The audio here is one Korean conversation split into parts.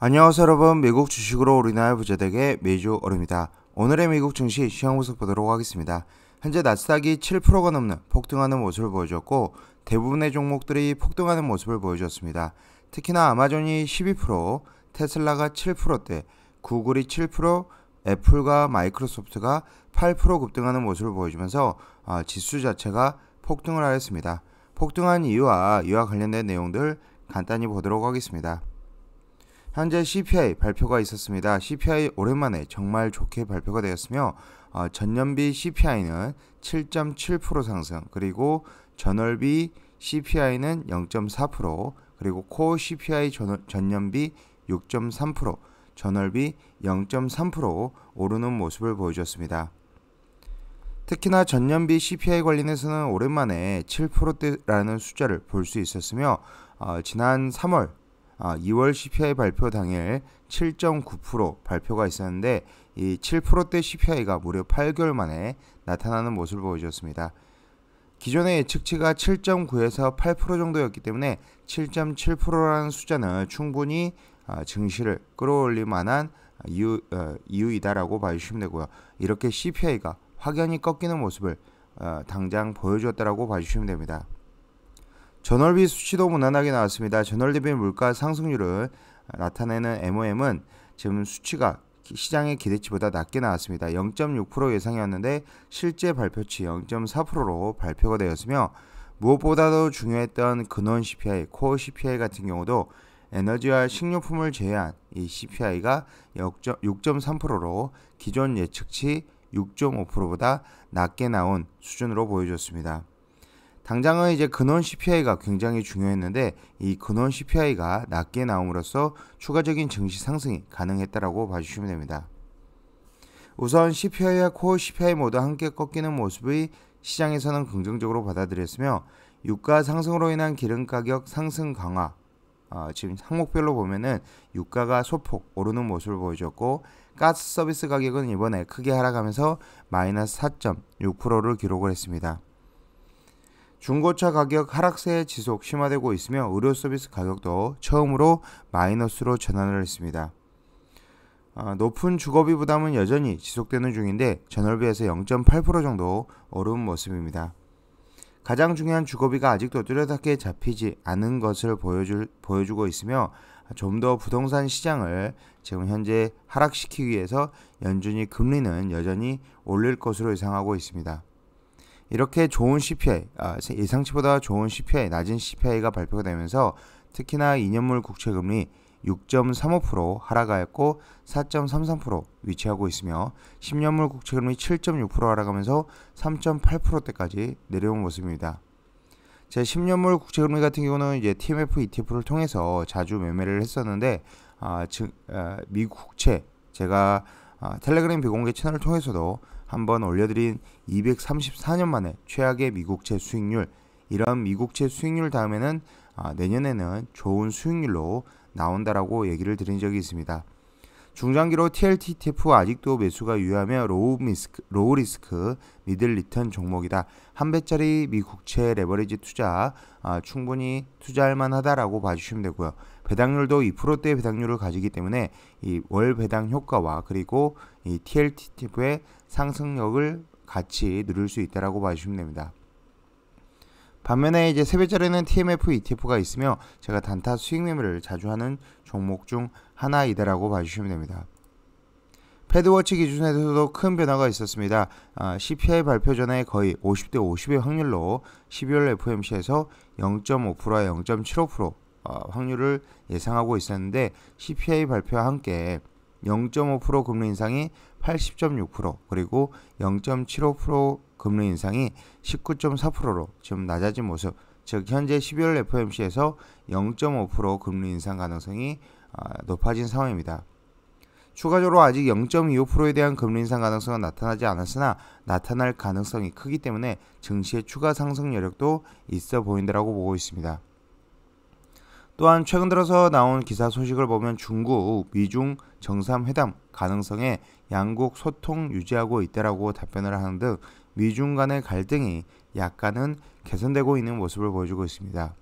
안녕하세요 여러분, 미국 주식으로 우리나라 부자되게 매주 월요일입니다. 오늘의 미국 증시 시황 분석 보도록 하겠습니다. 현재 나스닥이 7%가 넘는 폭등하는 모습을 보여줬고 대부분의 종목들이 폭등하는 모습을 보여줬습니다. 특히나 아마존이 12%, 테슬라가 7%대, 구글이 7%, 애플과 마이크로소프트가 8% 급등하는 모습을 보여주면서 지수 자체가 폭등을 하였습니다. 폭등한 이유와 이와 관련된 내용들 간단히 보도록 하겠습니다. 현재 CPI 발표가 있었습니다. CPI 오랜만에 정말 좋게 발표가 되었으며 전년비 CPI는 7.7% 상승, 그리고 전월비 CPI는 0.4%, 그리고 코어 CPI 전년비 6.3%, 전월비 0.3% 오르는 모습을 보여줬습니다. 특히나 전년비 CPI 관련해서는 오랜만에 7%대라는 숫자를 볼 수 있었으며 지난 3월 2월 CPI 발표 당일 7.9% 발표가 있었는데 이 7%대 CPI가 무려 8개월 만에 나타나는 모습을 보여줬습니다. 기존의 예측치가 7.9에서 8% 정도였기 때문에 7.7%라는 숫자는 충분히 증시를 끌어올릴 만한 이유이다라고 봐주시면 되고요. 이렇게 CPI가 확연히 꺾이는 모습을 당장 보여주었다라고 봐주시면 됩니다. 전월비 수치도 무난하게 나왔습니다. 전월 대비 물가 상승률을 나타내는 MOM은 지금 수치가 시장의 기대치보다 낮게 나왔습니다. 0.6% 예상이었는데 실제 발표치 0.4%로 발표가 되었으며 무엇보다도 중요했던 근원 CPI, 코어 CPI 같은 경우도 에너지와 식료품을 제외한 이 CPI가 6.3%로 기존 예측치 6.5%보다 낮게 나온 수준으로 보여줬습니다. 당장은 이제 근원 CPI가 굉장히 중요했는데 이 근원 CPI가 낮게 나옴으로써 추가적인 증시 상승이 가능했다라고 봐주시면 됩니다. 우선 CPI와 코어 CPI 모두 함께 꺾이는 모습이 시장에서는 긍정적으로 받아들였으며 유가 상승으로 인한 기름 가격 상승 강화, 지금 항목별로 보면은 유가가 소폭 오르는 모습을 보여줬고 가스 서비스 가격은 이번에 크게 하락하면서 마이너스 4.6%를 기록을 했습니다. 중고차 가격 하락세 지속 심화되고 있으며 의료 서비스 가격도 처음으로 마이너스로 전환을 했습니다. 높은 주거비 부담은 여전히 지속되는 중인데 전월비에서 0.8% 정도 오른 모습입니다. 가장 중요한 주거비가 아직도 뚜렷하게 잡히지 않은 것을 보여주고 있으며 좀 더 부동산 시장을 지금 현재 하락시키기 위해서 연준이 금리는 여전히 올릴 것으로 예상하고 있습니다. 이렇게 좋은 CPI, 예상치보다 좋은 CPI, 낮은 CPI가 발표가 되면서 특히나 2년물 국채금리 6.35% 하락하였고 4.33% 위치하고 있으며 10년물 국채금리 7.6% 하락하면서 3.8%대까지 내려온 모습입니다. 제 10년물 국채금리 같은 경우는 이제 TMF ETF를 통해서 자주 매매를 했었는데 미국 국채 제가 텔레그램 비공개 채널을 통해서도 한번 올려드린 234년 만에 최악의 미국채 수익률, 이런 미국채 수익률 다음에는 내년에는 좋은 수익률로 나온다라고 얘기를 드린 적이 있습니다. 중장기로 TLT ETF 아직도 매수가 유효하며 로우 리스크 미들 리턴 종목이다. 한 배짜리 미국채 레버리지 투자 충분히 투자할 만하다라고 봐주시면 되고요. 배당률도 2%대 배당률을 가지기 때문에 이 월 배당 효과와 그리고 이 TLT ETF의 상승력을 같이 누릴 수 있다라고 봐주시면 됩니다. 반면에 이제 3배짜리는 TMF ETF가 있으며 제가 단타 수익 매매를 자주 하는 종목 중 하나이다라고 봐주시면 됩니다. 패드워치 기준에서도 큰 변화가 있었습니다. CPI 발표 전에 거의 50대 50의 확률로 12월 FOMC에서 0.5%와 0.75% 확률을 예상하고 있었는데 CPI 발표와 함께 0.5% 금리 인상이 80.6%, 그리고 0.75% 금리 인상이 19.4%로 좀 낮아진 모습, 즉 현재 12월 FOMC에서 0.5% 금리 인상 가능성이 높아진 상황입니다. 추가적으로 아직 0.25%에 대한 금리 인상 가능성은 나타나지 않았으나 나타날 가능성이 크기 때문에 증시의 추가 상승 여력도 있어 보인다라고 보고 있습니다. 또한 최근 들어서 나온 기사 소식을 보면 중국, 미중 정상회담 가능성에 양국 소통 유지하고 있다라고 답변을 하는 등 미중 간의 갈등이 약간은 개선되고 있는 모습을 보여주고 있습니다.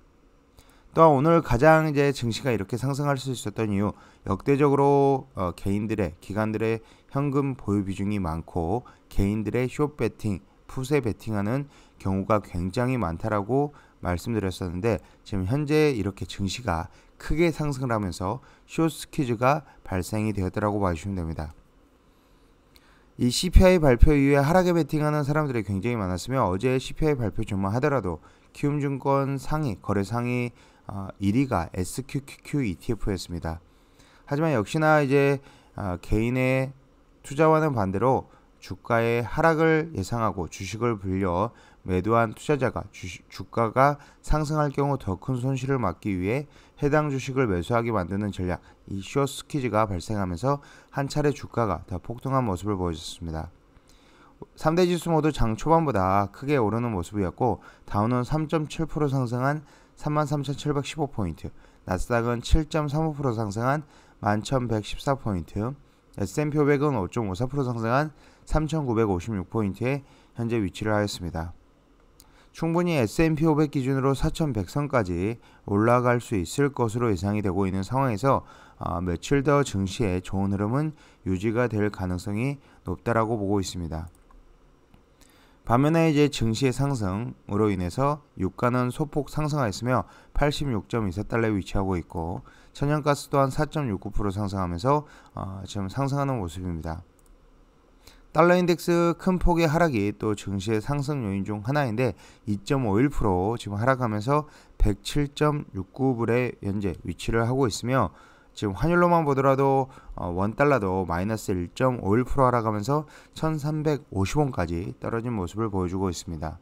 또한 오늘 가장 이제 증시가 이렇게 상승할 수 있었던 이유, 역대적으로 개인들의 기관들의 현금 보유 비중이 많고 개인들의 숏 베팅, 풋에 베팅하는 경우가 굉장히 많다라고 말씀드렸었는데, 지금 현재 이렇게 증시가 크게 상승을 하면서 숏 스퀴즈가 발생이 되었다라고 봐주시면 됩니다. 이 CPI 발표 이후에 하락에 베팅하는 사람들이 굉장히 많았으며, 어제 CPI 발표 전만 하더라도 키움증권 상위 거래 상위 1위가 SQQQ ETF였습니다. 하지만 역시나 이제 개인의 투자와는 반대로 주가의 하락을 예상하고 주식을 불려 매도한 투자자가 주가가 상승할 경우 더 큰 손실을 막기 위해 해당 주식을 매수하게 만드는 전략, 이 숏 스퀴즈가 발생하면서 한 차례 주가가 더 폭등한 모습을 보여줬습니다. 3대 지수 모두 장 초반보다 크게 오르는 모습이었고, 다우는 3.7% 상승한 33,715포인트, 나스닥은 7.35% 상승한 11,114포인트, S&P 500은 5.54% 상승한 3,956포인트에 현재 위치를 하였습니다. 충분히 S&P 500 기준으로 4,100선까지 올라갈 수 있을 것으로 예상이 되고 있는 상황에서 며칠 더 증시의 좋은 흐름은 유지가 될 가능성이 높다라고 보고 있습니다. 반면에 이제 증시의 상승으로 인해서 유가는 소폭 상승하였으며 86.24달러에 위치하고 있고, 천연가스 또한 4.69% 상승하면서 지금 상승하는 모습입니다. 달러 인덱스 큰 폭의 하락이 또 증시의 상승 요인 중 하나인데 2.51% 지금 하락하면서 107.69불에 현재 위치를 하고 있으며, 지금 환율로만 보더라도 원달러도 마이너스 1.51% 하락하면서 1350원까지 떨어진 모습을 보여주고 있습니다.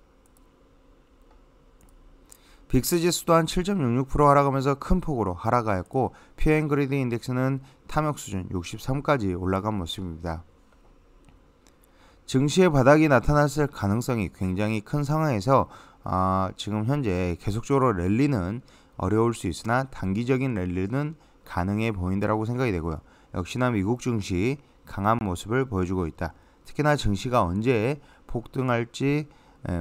빅스 지수 또한 7.66% 하락하면서 큰 폭으로 하락하였고, 피어앤그리드 인덱스는 탐욕 수준 63까지 올라간 모습입니다. 증시의 바닥이 나타났을 가능성이 굉장히 큰 상황에서 지금 현재 계속적으로 랠리는 어려울 수 있으나 단기적인 랠리는 가능해 보인다라고 생각이 되고요. 역시나 미국 증시 강한 모습을 보여주고 있다. 특히나 증시가 언제 폭등할지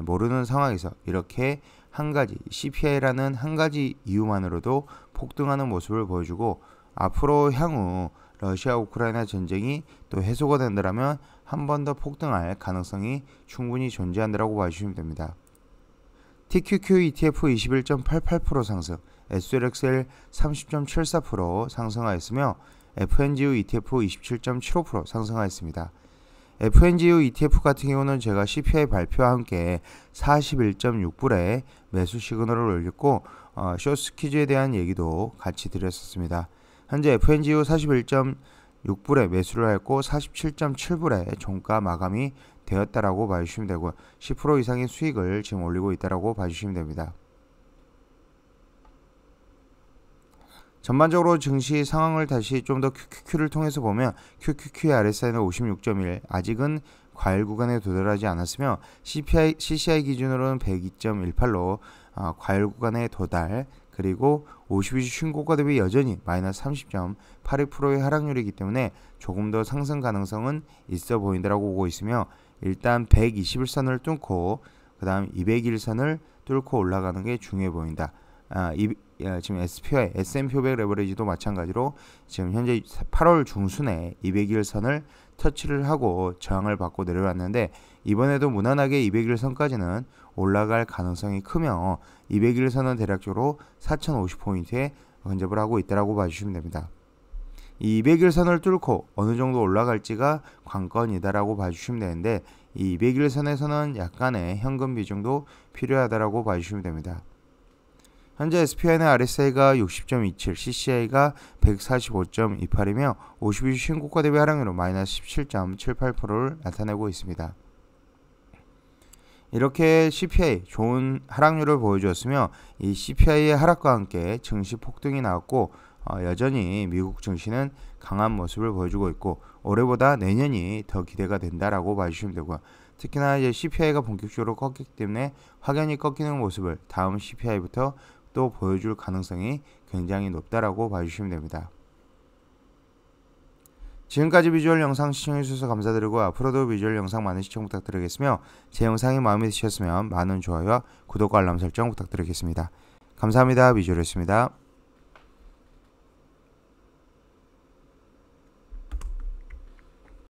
모르는 상황에서 이렇게 한 가지 CPI라는 한 가지 이유만으로도 폭등하는 모습을 보여주고, 앞으로 향후 러시아 우크라이나 전쟁이 또 해소가 된다면 한 번 더 폭등할 가능성이 충분히 존재한다라고 봐주시면 됩니다. TQQ ETF 21.88% 상승, SLXL 30.74% 상승하였으며 FNGU ETF 27.75% 상승하였습니다. FNGU ETF 같은 경우는 제가 CPI 발표와 함께 41.6불에 매수 시그널을 올렸고 숏 스퀴즈에 대한 얘기도 같이 드렸었습니다. 현재 FNGU 41.6불에 매수를 했고 47.7불에 종가 마감이 되었다라고 봐주시면 되고, 10% 이상의 수익을 지금 올리고 있다라고 봐주시면 됩니다. 전반적으로 증시 상황을 다시 좀 더 QQQ를 통해서 보면 QQQ의 RSI는 56.1, 아직은 과열 구간에 도달하지 않았으며 CCI 기준으로는 102.18로 과열 구간에 도달, 그리고 52주 신고가 대비 여전히 마이너스 30.82%의 하락률이기 때문에 조금 더 상승 가능성은 있어 보인다라고 보고 있으며, 일단 121선을 뚫고 그 다음 201선을 뚫고 올라가는 게 중요해 보인다. 지금 SPY, S&P 500 레버리지도 마찬가지로 지금 현재 8월 중순에 201선을 터치를 하고 저항을 받고 내려왔는데, 이번에도 무난하게 201선까지는 올라갈 가능성이 크며 201선은 대략적으로 4050포인트에 근접을 하고 있다고 봐주시면 됩니다. 이 201선을 뚫고 어느 정도 올라갈지가 관건이다라고 봐주시면 되는데, 이 201선에서는 약간의 현금 비중도 필요하다라고 봐주시면 됩니다. 현재 SPI는 RSI가 60.27, CCI가 145.28이며 52주 신고가 대비 하락률은 마이너스 17.78%를 나타내고 있습니다. 이렇게 CPI 좋은 하락률을 보여주었으며, 이 CPI의 하락과 함께 증시 폭등이 나왔고 여전히 미국 증시는 강한 모습을 보여주고 있고, 올해보다 내년이 더 기대가 된다라고 봐주시면 되고요. 특히나 이제 CPI가 본격적으로 꺾이기 때문에 확연히 꺾이는 모습을 다음 CPI부터 또 보여줄 가능성이 굉장히 높다라고 봐주시면 됩니다. 지금까지 비주얼 영상 시청해주셔서 감사드리고, 앞으로도 비주얼 영상 많은 시청 부탁드리겠으며, 제 영상이 마음에 드셨으면 많은 좋아요와 구독과 알람 설정 부탁드리겠습니다. 감사합니다. 미주였습니다.